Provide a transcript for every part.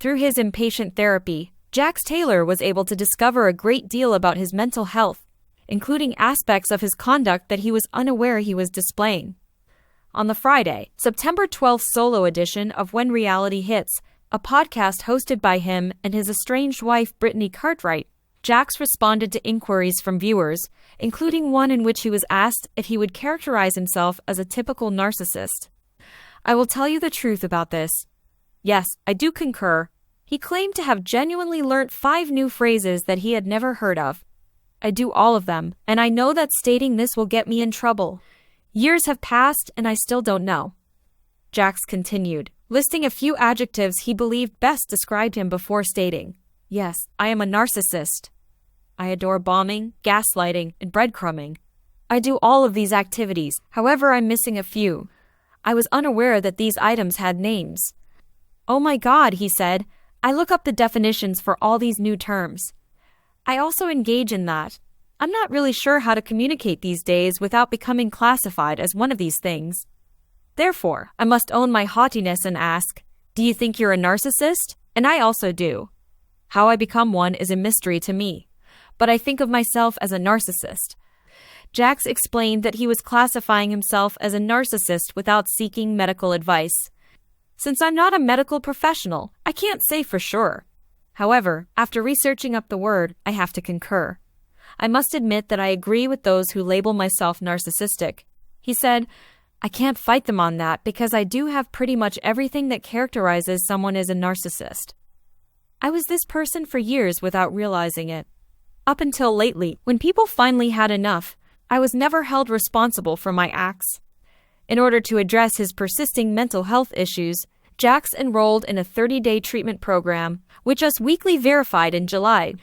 Through his inpatient therapy, Jax Taylor was able to discover a great deal about his mental health, including aspects of his conduct that he was unaware he was displaying. On the Friday, September 12th solo edition of When Reality Hits, a podcast hosted by him and his estranged wife Brittany Cartwright, Jax responded to inquiries from viewers, including one in which he was asked if he would characterize himself as a typical narcissist. "I will tell you the truth about this. Yes, I do concur." He claimed to have genuinely learnt 5 new phrases that he had never heard of. "I do all of them, and I know that stating this will get me in trouble. Years have passed and I still don't know." Jax continued, listing a few adjectives he believed best described him before stating, "Yes, I am a narcissist. I adore bombing, gaslighting, and breadcrumbing. I do all of these activities, however I'm missing a few. I was unaware that these items had names. Oh my God," he said, "I look up the definitions for all these new terms. I also engage in that. I'm not really sure how to communicate these days without becoming classified as one of these things. Therefore, I must own my haughtiness and ask, do you think you're a narcissist? And I also do. How I become one is a mystery to me, but I think of myself as a narcissist." Jax explained that he was classifying himself as a narcissist without seeking medical advice. "Since I'm not a medical professional, I can't say for sure. However, after researching up the word, I have to concur. I must admit that I agree with those who label myself narcissistic." He said, "I can't fight them on that because I do have pretty much everything that characterizes someone as a narcissist. I was this person for years without realizing it. Up until lately, when people finally had enough, I was never held responsible for my acts." In order to address his persisting mental health issues, Jax enrolled in a 30-day treatment program, which Us Weekly verified in July.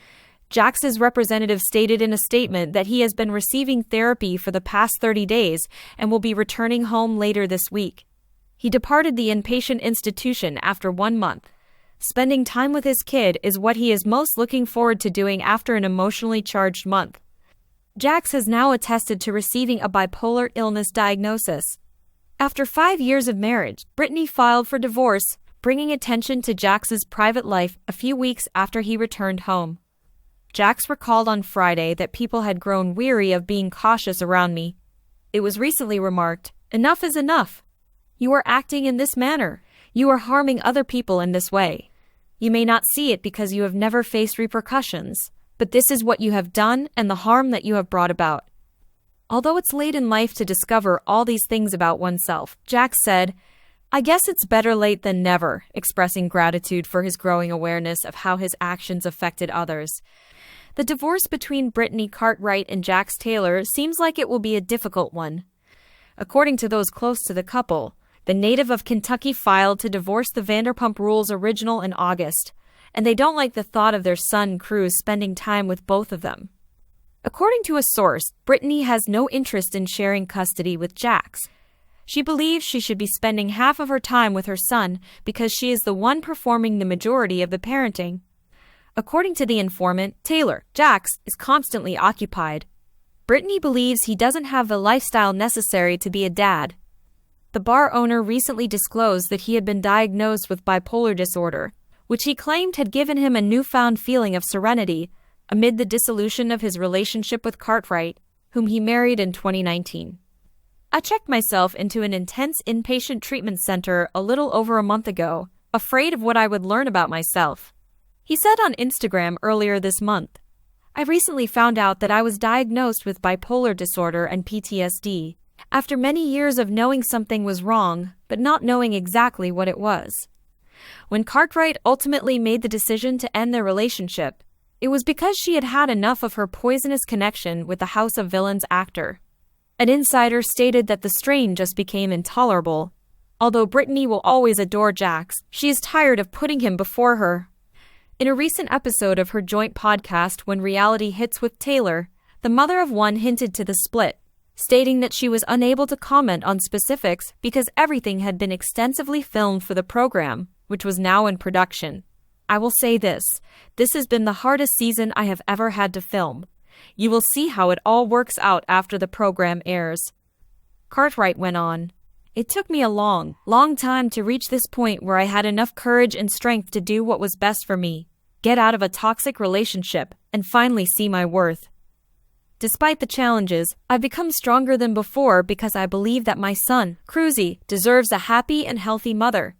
Jax's representative stated in a statement that he has been receiving therapy for the past 30 days and will be returning home later this week. He departed the inpatient institution after 1 month. Spending time with his kid is what he is most looking forward to doing after an emotionally charged month. Jax has now attested to receiving a bipolar illness diagnosis. After 5 years of marriage, Brittany filed for divorce, bringing attention to Jax's private life a few weeks after he returned home. Jax recalled on Friday that people had grown weary of being cautious around me. It was recently remarked, "Enough is enough. You are acting in this manner. You are harming other people in this way. You may not see it because you have never faced repercussions, but this is what you have done and the harm that you have brought about." Although it's late in life to discover all these things about oneself, Jax said, "I guess it's better late than never," expressing gratitude for his growing awareness of how his actions affected others. The divorce between Brittany Cartwright and Jax Taylor seems like it will be a difficult one. According to those close to the couple, the native of Kentucky filed to divorce the Vanderpump Rules original in August, and they don't like the thought of their son Cruz spending time with both of them. According to a source, Brittany has no interest in sharing custody with Jax. She believes she should be spending half of her time with her son because she is the one performing the majority of the parenting. According to the informant, Taylor, Jax is constantly occupied. Brittany believes he doesn't have the lifestyle necessary to be a dad. The bar owner recently disclosed that he had been diagnosed with bipolar disorder, which he claimed had given him a newfound feeling of serenity amid the dissolution of his relationship with Cartwright, whom he married in 2019. "I checked myself into an intense inpatient treatment center a little over a month ago, afraid of what I would learn about myself," he said on Instagram earlier this month. "I recently found out that I was diagnosed with bipolar disorder and PTSD, after many years of knowing something was wrong, but not knowing exactly what it was." When Cartwright ultimately made the decision to end their relationship, it was because she had had enough of her poisonous connection with the House of Villains actor. An insider stated that the strain just became intolerable. Although Brittany will always adore Jax, she is tired of putting him before her. In a recent episode of her joint podcast When Reality Hits with Taylor, the mother of one hinted to the split, stating that she was unable to comment on specifics because everything had been extensively filmed for the program, which was now in production. "I will say this has been the hardest season I have ever had to film. You will see how it all works out after the program airs." Cartwright went on, It took me a long, long time to reach this point where I had enough courage and strength to do what was best for me, get out of a toxic relationship, and finally see my worth. Despite the challenges, I've become stronger than before because I believe that my son, Cruz, deserves a happy and healthy mother.